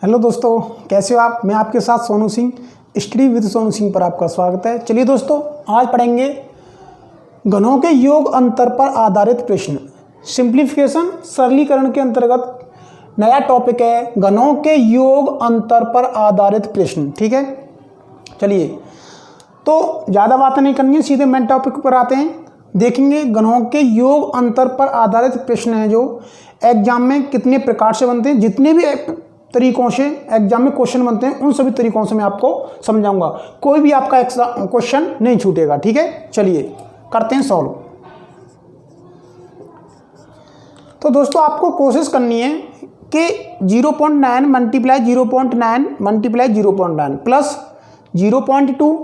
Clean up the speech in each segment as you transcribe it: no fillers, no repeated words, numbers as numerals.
Hello दोस्तों, कैसे हो आप। मैं आपके साथ सोनू सिंह, स्टडी विद सोनू सिंह पर आपका स्वागत है। चलिए दोस्तों, आज पढ़ेंगे घनों के योग अंतर पर आधारित प्रश्न। सिंप्लीफिकेशन सरलीकरण के अंतर्गत नया टॉपिक है घनों के योग अंतर पर आधारित प्रश्न। ठीक है, चलिए तो ज़्यादा बातें नहीं करनी है, सीधे मेन टॉपिक पर आते हैं। देखेंगे घनों के योग अंतर पर आधारित प्रश्न हैं जो एग्जाम में कितने प्रकार से बनते हैं। जितने भी तरीकों से एग्जाम में क्वेश्चन बनते हैं उन सभी तरीकों से मैं आपको समझाऊंगा, कोई भी आपका क्वेश्चन नहीं छूटेगा। ठीक है, चलिए करते हैं सॉल्व। तो दोस्तों, आपको कोशिश करनी है कि 0.9 multiply 0.9 multiply 0.9 plus 0.2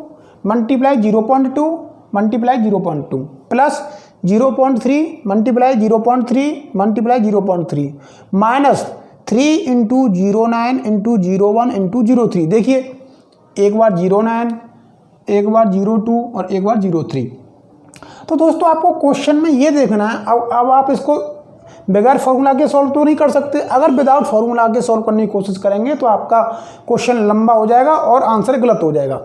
multiply 0.2 multiply 0.2 plus 0.3 multiply 0.3 multiply 0.3 minus 3 into 09 into 01 into 03। देखिए, एक बार 09, एक बार 02 और एक बार 03। तो दोस्तों, आपको क्वेश्चन में ये देखना है। अब आप इसको बगैर फॉर्मूला के सॉल्व तो नहीं कर सकते। अगर विदाउट फॉर्मूला के सॉल्व करने की कोशिश करेंगे तो आपका क्वेश्चन लंबा हो जाएगा और आंसर गलत हो जाएगा।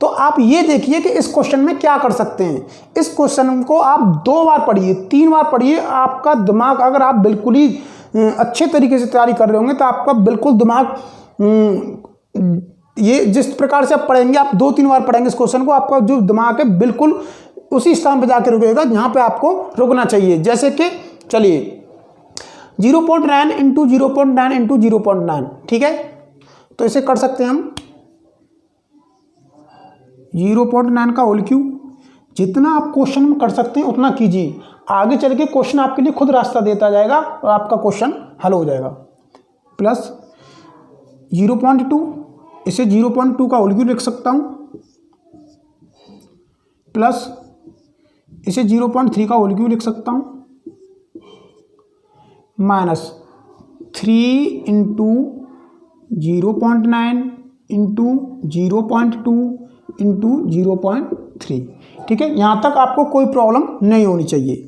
तो आप ये देखिए कि इस क्वेश्चन में क्या कर सकते हैं। इस क्वेश्चन को आप 2 बार पढ़िए, 3 बार पढ़िए। आपका दिमाग, अगर आप बिल्कुल ही अच्छे तरीके से तैयारी कर रहे होंगे तो आपका बिल्कुल दिमाग, ये जिस प्रकार से आप पढ़ेंगे, आप 2-3 बार पढ़ेंगे इस क्वेश्चन को, आपका जो दिमाग है बिल्कुल उसी स्थान पर जाकर रुकेगा जहाँ पे आपको रुकना चाहिए। जैसे कि चलिए 0.9 इंटू 0.9 इंटू 0.9। ठीक है, तो इसे कर सकते हैं हम 0.9 का होल क्यूब। जितना आप क्वेश्चन में कर सकते हैं उतना कीजिए। आगे चल के क्वेश्चन आपके लिए खुद रास्ता देता जाएगा और आपका क्वेश्चन हल हो जाएगा। प्लस 0.2, इसे 0.2 का होल क्यूब लिख सकता हूँ। प्लस इसे 0.3 का होल क्यूब लिख सकता हूँ। Minus 3 into 0.9 into 0.2 into 0.3। ठीक है, यहाँ तक आपको कोई प्रॉब्लम नहीं होनी चाहिए।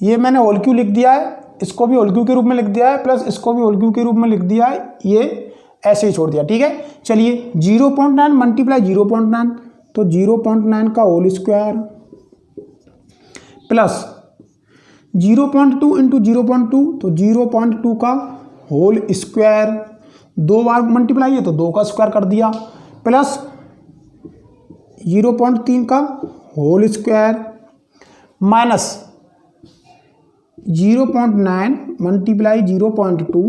ये मैंने होल क्यूब लिख दिया है, इसको भी होल क्यूब के रूप में लिख दिया है, प्लस इसको भी होल क्यूब के रूप में लिख दिया है। ये ऐसे ही छोड़ दिया। ठीक है, चलिए 0.9 मल्टीप्लाई 0.9, तो 0.9 का होल स्क्वायर प्लस 0.2 इंटू 0.2, तो 0.2 का होल स्क्वायर। 2 बार मल्टीप्लाई है तो 2 का स्क्वायर कर दिया, प्लस 0.3 का whole square minus 0.9 multiply 0.2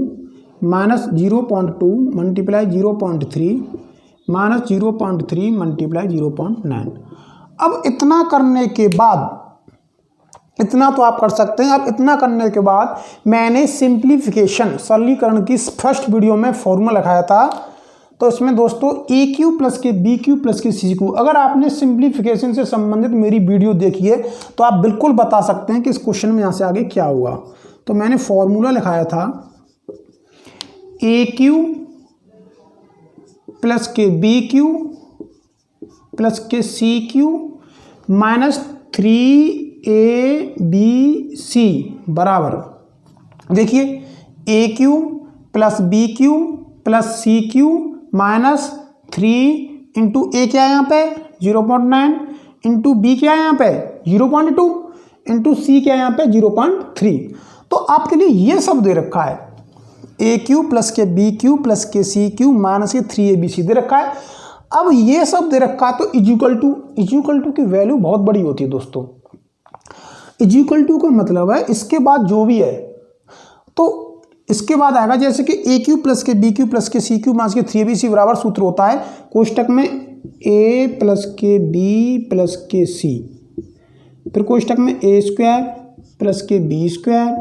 minus 0.2 multiply 0.3 minus 0.3 multiply 0.9। अब इतना करने के बाद, इतना तो आप कर सकते हैं। अब इतना करने के बाद मैंने सिंप्लीफिकेशन सरलीकरण की फर्स्ट वीडियो में फॉर्मूला लिखाया था। तो इसमें दोस्तों ए क्यू प्लस के बी क्यू प्लस के सी क्यू, अगर आपने सिंप्लीफिकेशन से संबंधित मेरी वीडियो देखी है तो आप बिल्कुल बता सकते हैं कि इस क्वेश्चन में यहाँ से आगे क्या होगा। तो मैंने फॉर्मूला लिखाया था ए क्यू प्लस के बी क्यू प्लस के सी क्यू माइनस 3abc बराबर, देखिए a cube plus b cube plus c cube minus 3 into a क्या है यहाँ पे 0.9 इंटू बी क्या है यहाँ पे 0.2 इंटू सी क्या है यहाँ पे 0.3। तो आपके लिए ये सब दे रखा है, ए क्यू प्लस के बी क्यू प्लस के सी क्यू माइनस के 3abc दे रखा है। अब ये सब दे रखा है तो इक्वल टू की वैल्यू बहुत बड़ी होती है दोस्तों। इक्वल टू का मतलब है इसके बाद जो भी है, तो इसके बाद आएगा जैसे कि ए क्यू प्लस के बी क्यू प्लस के सी क्यू माइनस के 3abc बराबर सूत्र होता है कोष्टक में ए प्लस के बी प्लस के सी, फिर कोष्टक में ए स्क्वायर प्लस के बी स्क्वायर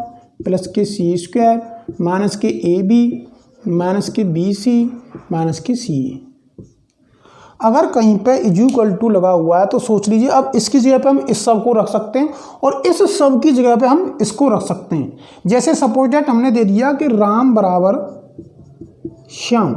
प्लस के सी स्क्वायर माइनस के ए बी माइनस के बी सी माइनस के सी ए। अगर कहीं पे इक्वल टू लगा हुआ है तो सोच लीजिए, अब इसकी जगह पे हम इस सब को रख सकते हैं और इस सब की जगह पे हम इसको रख सकते हैं। जैसे सपोज दैट हमने दे दिया कि राम बराबर श्याम,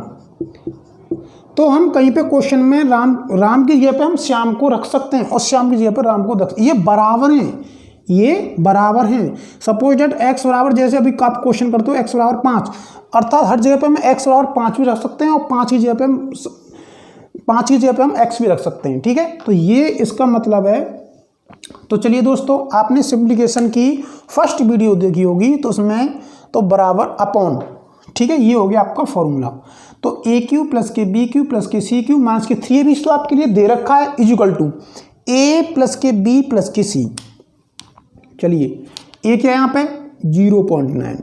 तो हम कहीं पे क्वेश्चन में राम की जगह पे हम श्याम को रख सकते हैं और श्याम की जगह पे राम को रख, ये बराबर हैं। ये बराबर हैं। सपोज डेट एक्स बराबर, जैसे अभी आप क्वेश्चन करते हो एक्स बराबर 5, अर्थात हर जगह पे हम एक्स बराबर 5 भी रख सकते हैं और 5 की जगह पे हम एक्स भी रख सकते हैं। ठीक है, तो ये इसका मतलब है। तो चलिए दोस्तों, आपने सिंप्लीफिकेशन की फर्स्ट वीडियो देखी होगी, तो उसमें तो बराबर अपॉन, ठीक है, ये हो गया आपका फॉर्मूला। तो ए क्यू प्लस के बी क्यू प्लस के सी क्यू माइनस के 3ab तो आपके लिए दे रखा है, इजिकल टू ए प्लस के बी प्लस के सी। चलिए, ए क्या है यहाँ पे 0.9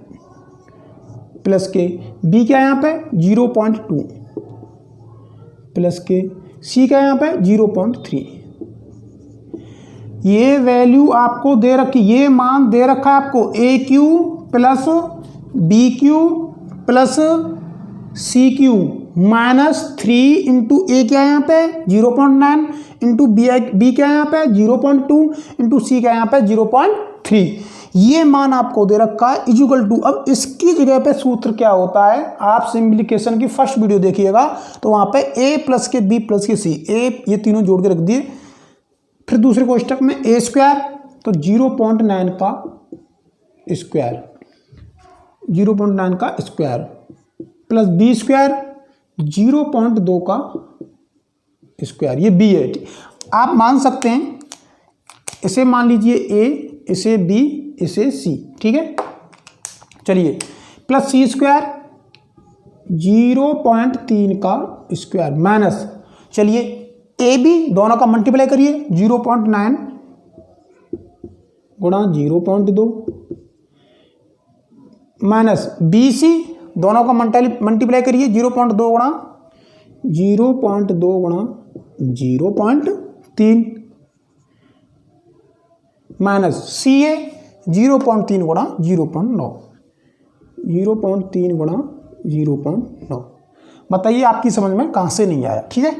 प्लस के बी क्या है यहाँ पे 0.2 प्लस के सी क्या है यहाँ पे 0.3। ये वैल्यू आपको दे रखी, ये मान दे रखा है आपको a cube plus b cube plus c cube minus 3 into a क्या है यहाँ पे 0.9 इंटू बी क्या है यहाँ पे 0.2 इंटू सी क्या है यहाँ पे 0.3। ये मान आपको दे रखा है इक्वल टू। अब इसकी जगह पे सूत्र क्या होता है, आप सिंप्लीफिकेशन की फर्स्ट वीडियो देखिएगा, तो वहां पे ए प्लस के बी प्लस के सी, ए ये तीनों जोड़ के रख दिए, फिर दूसरे कोष्टक में ए स्क्वायर, तो 0.9 का स्क्वायर, 0.9 का स्क्वायर प्लस बी स्क्वायर 0.2 का स्क्वायर, ये बी है। आप मान सकते हैं, इसे मान लीजिए ए, इसे बी, इसे सी, ठीक है। चलिए, प्लस सी स्क्वायर 0.3 का स्क्वायर माइनस, चलिए ए बी दोनों का मल्टीप्लाई करिए 0.9 गुणा 0.2 माइनस बी सी दोनों का मल्टीप्लाई करिए 0.2 गुणा 0.3 माइनस सी ए 0.3 गुणा 0.9, 0.3 गुणा 0.9। बताइए आपकी समझ में कहाँ से नहीं आया। ठीक है,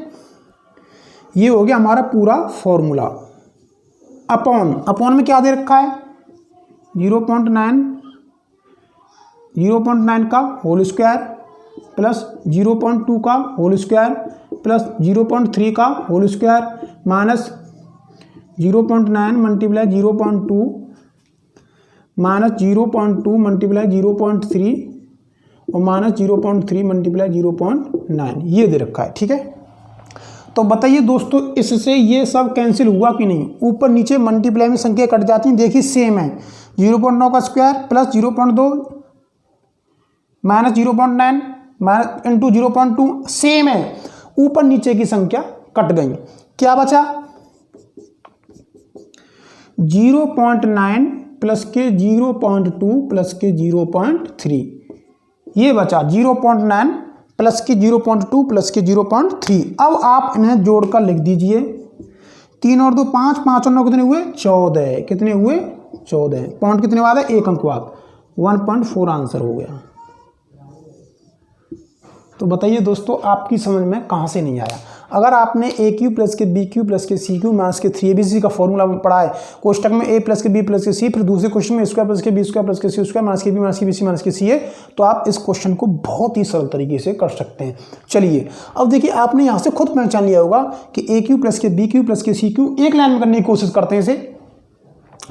ये हो गया हमारा पूरा फॉर्मूला। अपॉन में क्या दे रखा है 0.9 का होल स्क्वायर प्लस 0.2 का होल स्क्वायर प्लस 0.3 का whole square minus 0.9 multiply 0.2 minus 0.2 multiply 0.3 और माइनस 0.3 मल्टीप्लाई 0.9, ये दे रखा है। ठीक है, तो बताइए दोस्तों, इससे ये सब कैंसिल हुआ कि नहीं? ऊपर नीचे मल्टीप्लाई में संख्या कट जाती हैं, देखिए सेम है। 0.9 का square plus 0.2 minus 0.9 minus into 0.2 same है, ऊपर नीचे की संख्या कट गई, क्या बचा 0.9 प्लस के 0.2 प्लस के 0.3, ये बचा 0.9 प्लस के 0.2 प्लस के 0.3। अब आप इन्हें जोड़कर लिख दीजिए, 3 और 2 5, 5 और 9 कितने हुए 14, कितने हुए 14, पॉइंट कितने बाद है 1 अंक बाद, 1.4 आंसर हो गया। तो बताइए दोस्तों, आपकी समझ में कहाँ से नहीं आया? अगर आपने ए क्यू प्लस के बी क्यू प्लस के सी क्यू माइनस के 3abc का फॉर्मूला पढ़ा है, कोष्टक में ए प्लस के बी प्लस के सी, फिर दूसरे क्वेश्चन में स्क्वायर प्लस के बी स्क्वायर प्लस के सी स्क्वायर माइनस के बी माइनस के बी सी माइनस के सी है, तो आप इस क्वेश्चन को बहुत ही सरल तरीके से कर सकते हैं। चलिए, अब देखिए, आपने यहाँ से खुद पहचान लिया होगा कि ए क्यू प्लस के बी क्यू प्लस के सी क्यू एक लाइन में करने की कोशिश करते हैं इसे,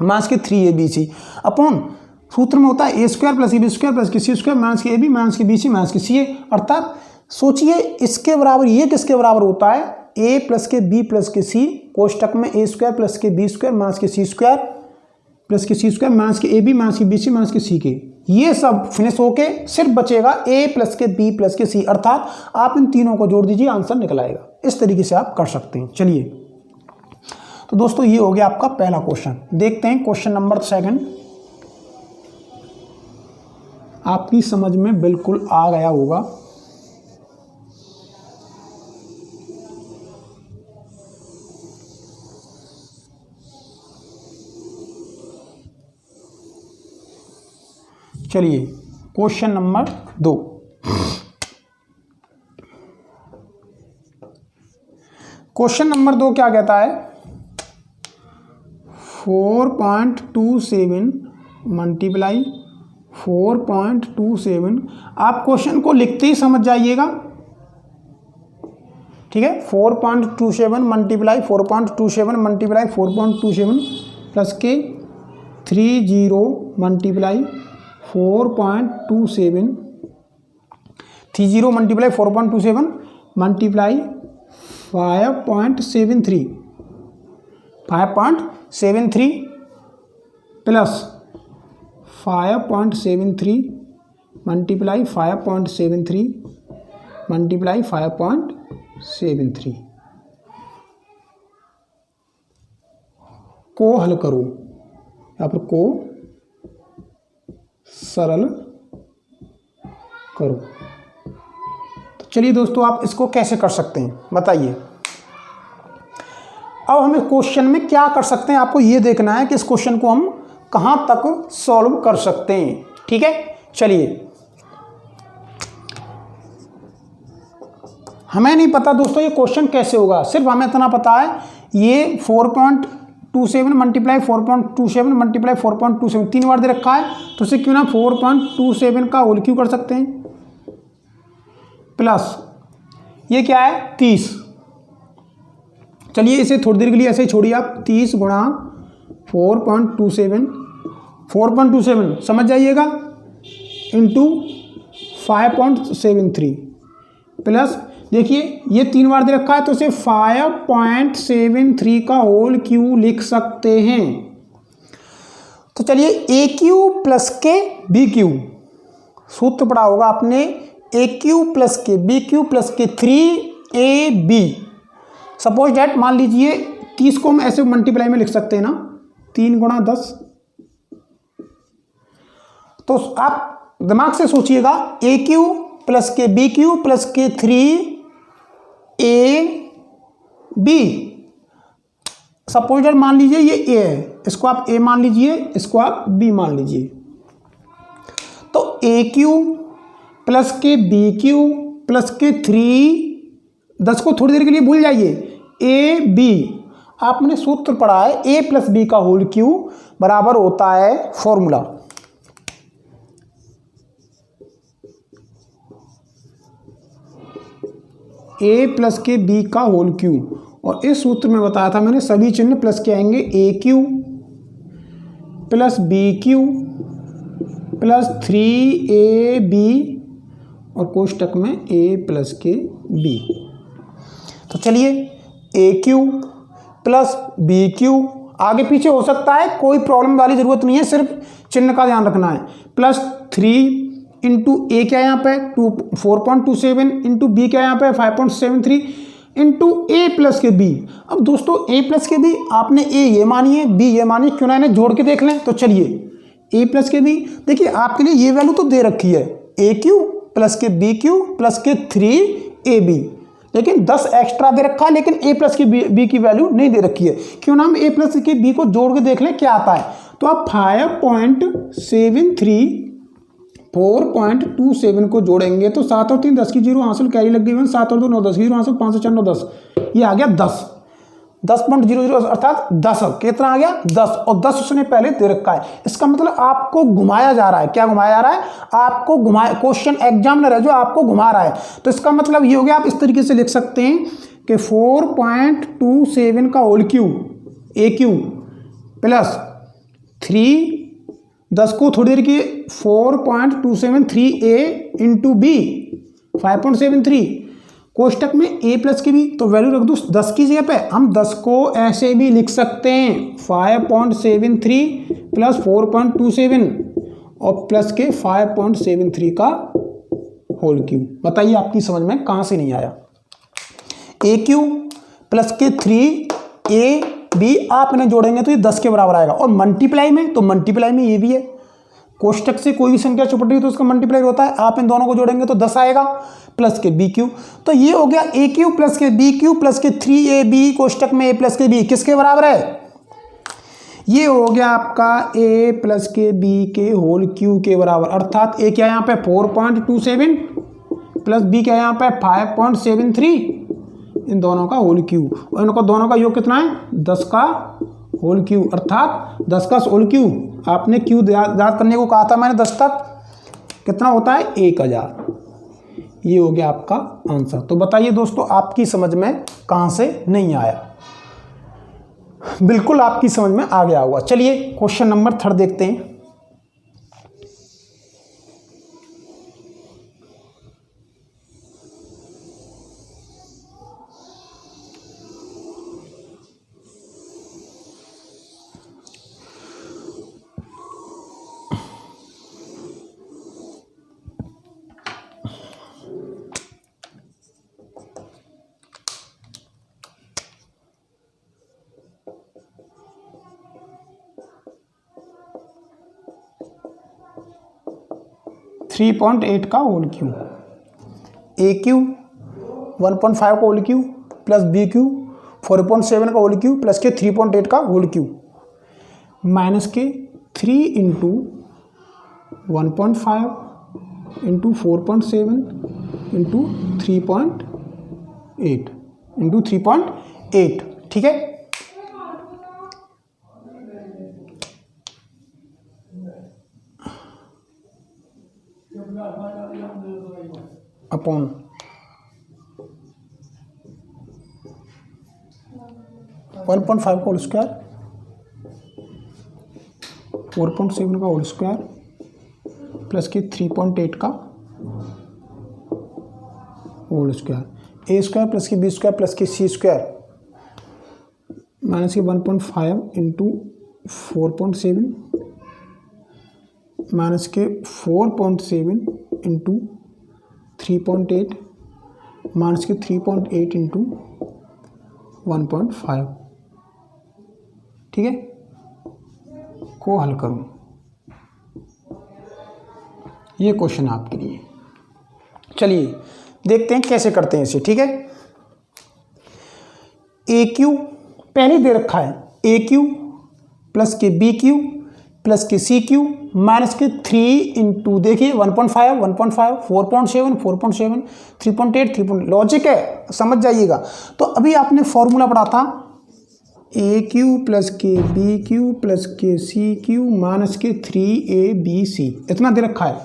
माइनस के 3abc अपॉन सूत्र में होता है a square plus a b square plus के सी स्क्वायर माइनस के ए बी माइनस के बी सी माइनस के सी ए। अर्थात सोचिए, इसके बराबर ये किसके बराबर होता है, ए प्लस के बी प्लस के सी, कोष्टक में ए स्क्वायर प्लस के बी स्क्वायर माइनस के सी स्क्वायर प्लस के सी स्क्वायर माइनस के ए बी माइनस के बी सी माइनस के सी के, ये सब फिनिश होके सिर्फ बचेगा ए प्लस के बी प्लस के सी। अर्थात आप इन तीनों को जोड़ दीजिए, आंसर निकल आएगा। इस तरीके से आप कर सकते हैं। चलिए, तो दोस्तों, ये हो गया आपका पहला क्वेश्चन। देखते हैं क्वेश्चन नंबर 2। आपकी समझ में बिल्कुल आ गया होगा। चलिए, क्वेश्चन नंबर 2। क्वेश्चन नंबर 2 क्या कहता है, 4.27 मल्टीप्लाई 4.27। आप क्वेश्चन को लिखते ही समझ जाइएगा, ठीक है। 4.27 मल्टीप्लाई 4.27 मल्टीप्लाई 4.27 प्लस के 30 multiply 4.27 30 multiply 4.27 multiply 5.73 plus 5.73 multiply 5.73 multiply 5.73 को हल करो, यहाँ पर को सरल करो। तो चलिए दोस्तों, आप इसको कैसे कर सकते हैं बताइए। अब हम इस क्वेश्चन में क्या कर सकते हैं, आपको ये देखना है कि इस क्वेश्चन को हम कहाँ तक सॉल्व कर सकते हैं। ठीक है, चलिए। हमें नहीं पता दोस्तों ये क्वेश्चन कैसे होगा, सिर्फ हमें इतना पता है ये 4.27 मल्टीप्लाई 4.27 मल्टीप्लाई 4.27 3 बार दे रखा है, तो इसे क्यों ना 4.27 का होल क्यों कर सकते हैं, प्लस ये क्या है 30। चलिए इसे थोड़ी देर के लिए ऐसे ही छोड़िए आप, 30 गुणा 4.27 समझ जाइएगा इंटू 5.73 प्लस देखिए ये 3 बार दे रखा है, तो इसे 5.73 का होल क्यू लिख सकते हैं। तो चलिए ए क्यू प्लस के बी क्यू, सूत्र पढ़ा होगा आपने, ए क्यू प्लस के बी क्यू प्लस के 3ab। सपोज डैट मान लीजिए 30 को हम ऐसे मल्टीप्लाई में लिख सकते हैं ना, 3 गुणा 10। तो आप दिमाग से सोचिएगा, ए क्यू प्लस के बी क्यू प्लस के 3ab। सपोज डैट मान लीजिए ये ए है, इसको आप ए मान लीजिए, इसको आप बी मान लीजिए। तो ए क्यू प्लस के बी क्यू प्लस के 10 को थोड़ी देर के लिए भूल जाइए, ए बी। आपने सूत्र पढ़ा है ए प्लस बी का होल क्यू बराबर होता है फॉर्मूला ए प्लस के बी का होल क्यू, और इस सूत्र में बताया था मैंने सभी चिन्ह प्लस के आएंगे, a cube plus b cube plus 3ab और कोष्टक में ए प्लस के बी। तो चलिए ए क्यू प्लस बी क्यू, आगे पीछे हो सकता है, कोई प्रॉब्लम वाली ज़रूरत नहीं है, सिर्फ चिन्ह का ध्यान रखना है, प्लस 3 इंटू ए क्या यहाँ पे 4.27 इंटू बी क्या यहाँ पे 5.73 इंटू ए प्लस के बी। अब दोस्तों ए प्लस के बी आपने ए ये मानिए बी ये मानिए, क्यों ना इन्हें जोड़ के देख लें। तो चलिए ए प्लस के बी, देखिए आपके लिए ये वैल्यू तो दे रखी है, ए क्यू प्लस के बी क्यू प्लस के 3ab, लेकिन 10 एक्स्ट्रा दे रखा है, लेकिन ए प्लस के बी की वैल्यू नहीं दे रखी है। क्यों ना हम ए प्लस के बी को जोड़ के देख लें क्या आता है। तो आप 5.73 4.27 को जोड़ेंगे तो 7 और 3 10 की 0 हासिल, कैरी लग गई 7 और 2 9 10 की 0 हासिल, 5 और 4 9 10, ये आ गया 10.00 अर्थात 10। कितना आ गया 10, और 10 उसने पहले दे रखा है। इसका मतलब आपको घुमाया जा रहा है, क्या घुमाया जा रहा है, आपको घुमाया, क्वेश्चन एग्जामिनर है जो आपको घुमा रहा है। तो इसका मतलब ये हो गया, आप इस तरीके से लिख सकते हैं कि 4.27 का whole cube a cube plus 10 को थोड़ी देर की 4.27 3a इंटू बी 5.73 कोष्टक में ए प्लस की भी, तो वैल्यू रख दो 10 की जगह पे। हम 10 को ऐसे भी लिख सकते हैं 5.73 प्लस 4.27 और प्लस के 5.73 का होल क्यू। बताइए आपकी समझ में कहाँ से नहीं आया। ए क्यू प्लस के 3ab आप इन्हें जोड़ेंगे तो ये 10 के बराबर आएगा, और मल्टीप्लाई में, तो मल्टीप्लाई में ये भी है, कोष्टक से कोई भी संख्या चुपट रही तो उसका मल्टीप्लाई होता है, आप इन दोनों को जोड़ेंगे तो 10 आएगा, प्लस के बी क्यू। तो ये हो गया ए क्यू प्लस के बी क्यू प्लस के 3ab कोष्टक में ए प्लस के बी किसके बराबर है, ये हो गया आपका ए प्लस के बी के होल क्यू के बराबर। अर्थात ए क्या यहाँ पे 4.27 प्लस बी क्या यहाँ पे 5.73, इन दोनों का होल क्यू, और इनको दोनों का योग कितना है 10 का होल क्यू, अर्थात 10 का होल क्यू। आपने क्यू याद करने को कहा था मैंने 10 तक, कितना होता है 1000। ये हो गया आपका आंसर। तो बताइए दोस्तों आपकी समझ में कहाँ से नहीं आया। बिल्कुल आपकी समझ में आ गया होगा। चलिए क्वेश्चन नंबर 3 देखते हैं। थ्री 3.8 का होल क्यू, ए क्यू 1.5 का whole cube plus b cube 4.7 का होल क्यू प्लस के 3.8 का होल क्यू माइनस के 3 इंटू 1.5 इंटू 4.7 इंटू 3.8 इंटू 3.8। ठीक है, अपॉन 1.5 का होल स्क्वायर 4.7 का होल स्क्वायर प्लस के 3.8 का होल स्क्वायर, ए स्क्वायर प्लस के बी स्क्वायर प्लस के सी स्क्वायर माइनस के 1.5 इंटू 4.7 माइनस के 4.7 इंटू 3.8 माइनस के 3.8 इंटू 1.5। ठीक है, को हल करूं, ये क्वेश्चन आपके लिए। चलिए देखते हैं कैसे करते हैं इसे। ठीक है, ए क्यू पहले दे रखा है, ए क्यू प्लस के बी क्यू प्लस के सी क्यू माइनस के 3 इंटू देखिए 1.5 1.5 4.7 4.7 3.8 3. लॉजिक है, समझ जाइएगा। तो अभी आपने फॉर्मूला पढ़ा था ए क्यू प्लस के बी क्यू प्लस के सी क्यू माइनस के 3abc, इतना दे रखा है।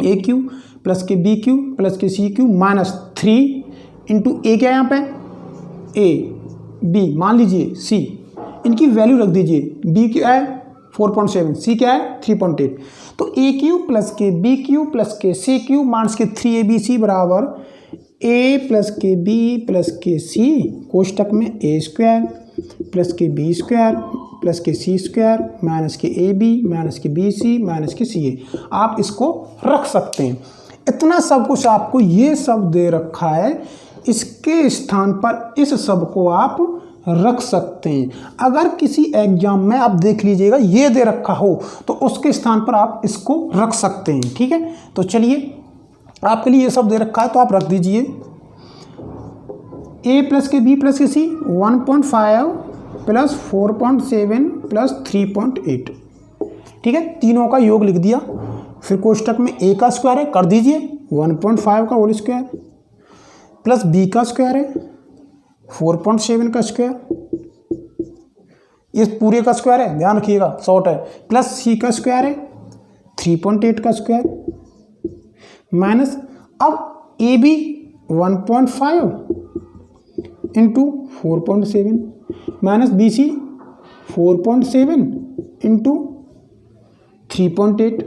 ए क्यू प्लस के बी क्यू प्लस के c cube minus 3 into a क्या है यहाँ पे, ए बी मान लीजिए सी, इनकी वैल्यू रख दीजिए। बी क्या है 4.7, सी क्या है 3.8। तो ए क्यू प्लस के बी क्यू प्लस के सी क्यू माइनस के 3abc बराबर ए प्लस के बी प्लस के सी कोष्टक में ए स्क्वायर प्लस के बी स्क्वायर प्लस के सी स्क्वायर माइनस के ए बी माइनस के बी सी माइनस के सी ए। आप इसको रख सकते हैं। इतना सब कुछ आपको ये सब दे रखा है, इसके स्थान पर इस सब को आप रख सकते हैं। अगर किसी एग्जाम में आप देख लीजिएगा ये दे रखा हो तो उसके स्थान पर आप इसको रख सकते हैं। ठीक है, तो चलिए आपके लिए ये सब दे रखा है तो आप रख दीजिए। ए प्लस के बी प्लस के सी 1.5 प्लस 4.7 प्लस 3.8। ठीक है, तीनों का योग लिख दिया। फिर कोष्टक में ए का स्क्वायर है, कर दीजिए 1.5 का होल स्क्वायर प्लस बी का स्क्वायर है 4.7 का स्क्वायर, ये पूरे का स्क्वायर है, ध्यान रखिएगा शॉर्ट है, प्लस सी का स्क्वायर है 3.8 का स्क्वायर माइनस अब a b 1.5 into 4.7 minus b c 4.7 into 3.8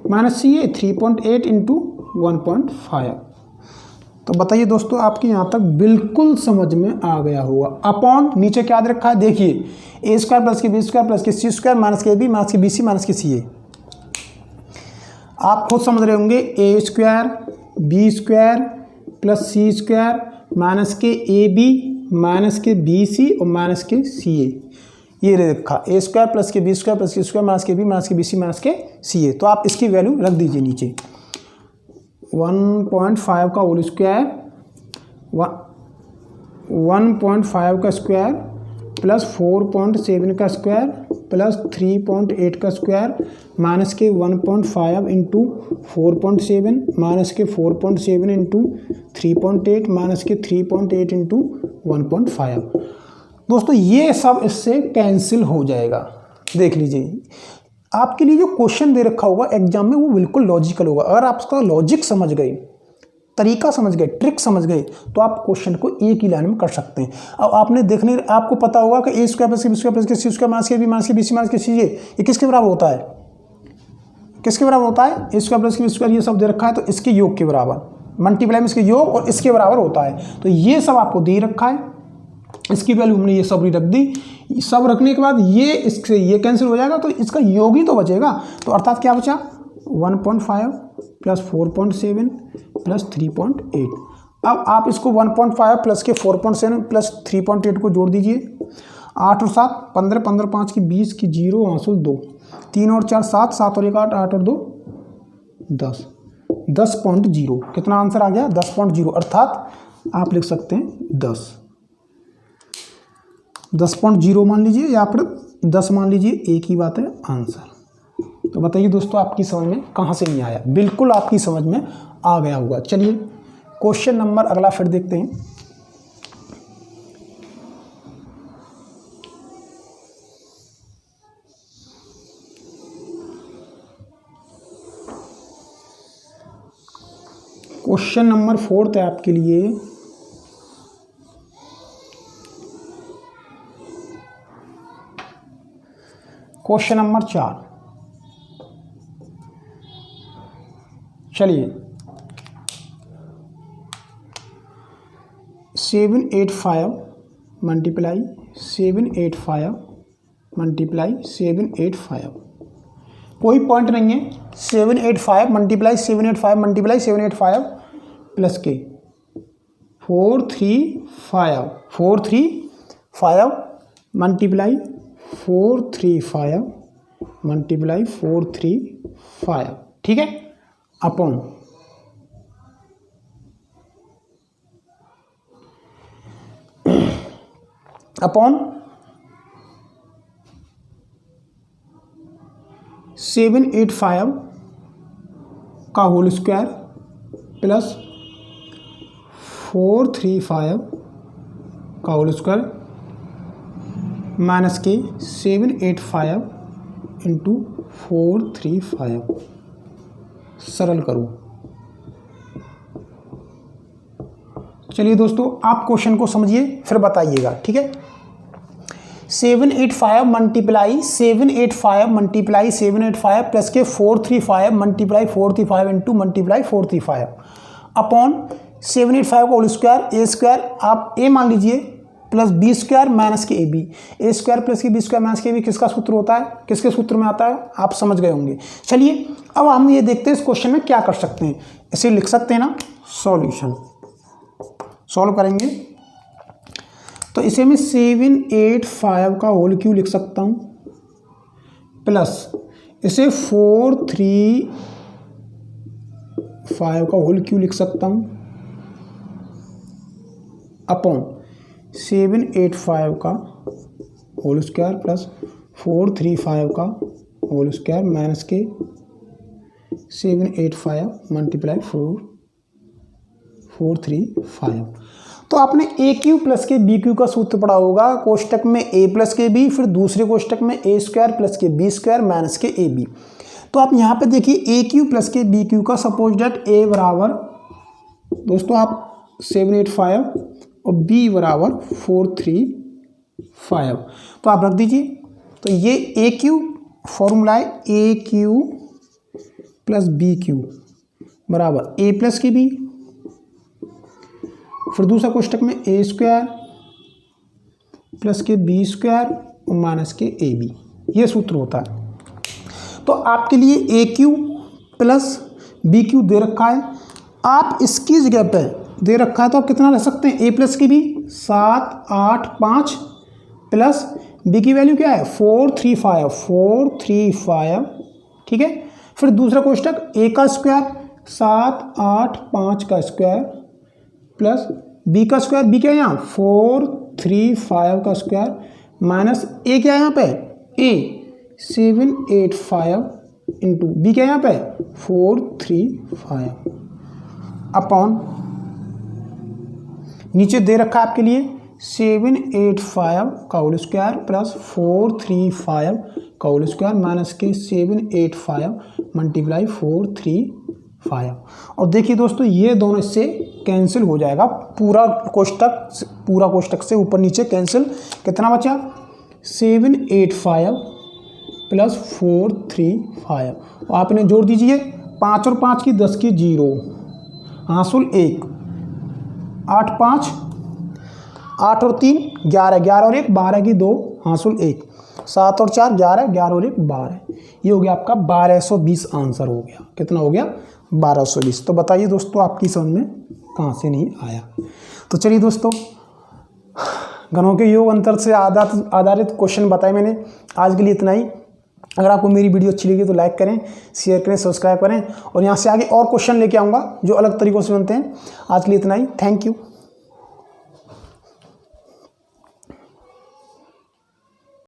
minus c a 3.8 into 1.5। तो बताइए दोस्तों, आपके यहाँ तक बिल्कुल समझ में आ गया होगा। अपॉन नीचे क्या दे रखा है देखिए, ए स्क्वायर प्लस के बी स्क्वायर प्लस के सी स्क्वायर माइनस के बी माइनस के बी सी माइनस के सी ए। आप खुद समझ रहे होंगे, ए square B square plus C square minus के ए बी माइनस के बी सी और माइनस के सी ए, ये रखा ए स्क्वायर प्लस के बी स्क्वायर प्लस के स्क्वायर माइनस के बी माइनस के बी सी माइनस के सी ए। तो आप इसकी वैल्यू रख दीजिए नीचे 1.5 का होल स्क्वायर 1.5 का स्क्वायर प्लस 4.7 का स्क्वायर प्लस 3.8 का स्क्वायर माइनस के 1.5 इंटू 4.7 माइनस के 4.7 इंटू 3.8 माइनस के 3.8 इंटू 1.5। दोस्तों ये सब इससे कैंसिल हो जाएगा। देख लीजिए, आपके लिए जो क्वेश्चन दे रखा होगा एग्जाम में वो बिल्कुल लॉजिकल होगा। अगर आप उसका लॉजिक समझ गए तरीका समझ गए, ट्रिक समझ गए, तो आप क्वेश्चन को एक ही लाइन में कर सकते हैं। अब आपने देखने, आपको पता होगा कि A square plus B square plus C square minus के बी माइनस के बी सी माइनस के सी ये किसके बराबर होता है, किसके बराबर होता है, a square plus B square ये सब दे रखा है तो इसके योग के बराबर, मल्टीप्लाई में इसके योग और इसके बराबर होता है। तो ये सब आपको दे रखा है, इसकी वैल्यू हमने ये सब रख दी। सब रखने के बाद ये इससे ये कैंसिल हो जाएगा तो इसका योग ही तो बचेगा। तो अर्थात क्या बचा, 1.5 प्लस 4.7 प्लस 3.8। अब आप इसको 1.5 प्लस के 4.7 प्लस 3.8 को जोड़ दीजिए। 8 और 7 15, 15 5 की 20 की 0 हासिल 2, 3 और 4 7, 7 और 1 8, 8 और 2 10, 10.0। कितना आंसर आ गया, 10.0। अर्थात आप लिख सकते हैं 10.0 मान लीजिए या फिर 10 मान लीजिए, एक ही बात है आंसर। तो बताइए दोस्तों, आपकी समझ में कहाँ से नहीं आया, बिल्कुल आपकी समझ में आ गया होगा। चलिए क्वेश्चन नंबर अगला फिर देखते हैं। क्वेश्चन नंबर 4 है आपके लिए। क्वेश्चन नंबर 4, चलिए 785 मल्टीप्लाई 785 मल्टीप्लाई 785, कोई पॉइंट नहीं है। 785 मल्टीप्लाई 785 मल्टीप्लाई 785 प्लस के 435 मल्टीप्लाई 435 मल्टीप्लाई 435, ठीक है, अपॉन अपॉन 785 का होल स्क्वायर प्लस 435 का होल स्क्वायर माइनस के 785 इंटू 435। सरल करो। चलिए दोस्तों, आप क्वेश्चन को समझिए फिर बताइएगा, ठीक है। 785 मल्टीप्लाई 785 मल्टीप्लाई 785 प्लस के 435 मल्टीप्लाई 435 इंटू मल्टीप्लाई 435 अपॉन 785 का होल स्क्वायर, ए स्क्वायर आप ए मान लीजिए प्लस बी स्क्वायर माइनस के a b. A square plus के बी स्क्वायर माइनस के बी किसका सूत्र होता है, किसके सूत्र में आता है, आप समझ गए होंगे। चलिए अब हम ये देखते हैं इस क्वेश्चन में क्या कर सकते हैं। इसे लिख सकते हैं ना, सॉल्यूशन सॉल्व करेंगे तो इसे मैं 785 का होल क्यूब लिख सकता हूँ प्लस इसे 435 का होल क्यूब लिख सकता हूँ अपॉन 785 का होल स्क्वायर प्लस 435 का होल स्क्वायर माइनस के 785 मल्टीप्लाई 435। तो आपने ए क्यू प्लस के बी क्यू का सूत्र पढ़ा होगा, कोष्टक में ए प्लस के बी, फिर दूसरे कोष्टक में ए स्क्वायर प्लस के बी स्क्वायर माइनस के ए बी। तो आप यहाँ पे देखिए ए क्यू प्लस के बी क्यू का सपोज डेट ए बराबर दोस्तों आप 785 और बी बराबर 435, तो आप रख दीजिए। तो ये ए क्यू फॉर्मूला है ए क्यू प्लस बी क्यू बराबर ए प्लस के बी, फिर दूसरा कोष्टक में ए स्क्वायर प्लस के बी स्क्वायर और माइनस के ए बी, ये सूत्र होता है। तो आपके लिए ए क्यू प्लस बी क्यू दे रखा है, आप इसकी जगह पे दे रखा है तो आप कितना रख सकते हैं, ए प्लस की बी 7 8 5 प्लस बी की वैल्यू क्या है 435, ठीक है। फिर दूसरा कोष्टक ए का स्क्वायर 7 8 5 का स्क्वायर प्लस बी का स्क्वायर, बी क्या है यहाँ 435 का स्क्वायर माइनस ए क्या है यहाँ पे ए 785 इंटू बी क्या है यहाँ पे 435 अपॉन नीचे दे रखा है आपके लिए 785 का होल स्क्वायर प्लस 435 का होल स्क्वायर माइनस के 785 मल्टीप्लाई 435 5। और देखिए दोस्तों ये दोनों इससे कैंसिल हो जाएगा, पूरा कोष्टक से ऊपर नीचे कैंसिल। कितना बचा 785 प्लस 435। आपने जोड़ दीजिए 5 और 5 की 10 की 0, हासुल 1, 8 5, 8 और 3 11, 11 और 1 12 की 2, हासुल 1, 7 और 4 11, 11 और 1 12। ये हो गया आपका 1220 आंसर हो गया। कितना हो गया 1220। तो बताइए दोस्तों आपकी समझ में कहाँ से नहीं आया। तो चलिए दोस्तों, घनों के योग अंतर से आधारित क्वेश्चन बताए मैंने। आज के लिए इतना ही। अगर आपको मेरी वीडियो अच्छी लगी तो लाइक करें, शेयर करें, सब्सक्राइब करें, और यहाँ से आगे और क्वेश्चन लेके आऊँगा जो अलग तरीक़ों से बनते हैं। आज के लिए इतना ही। Thank you.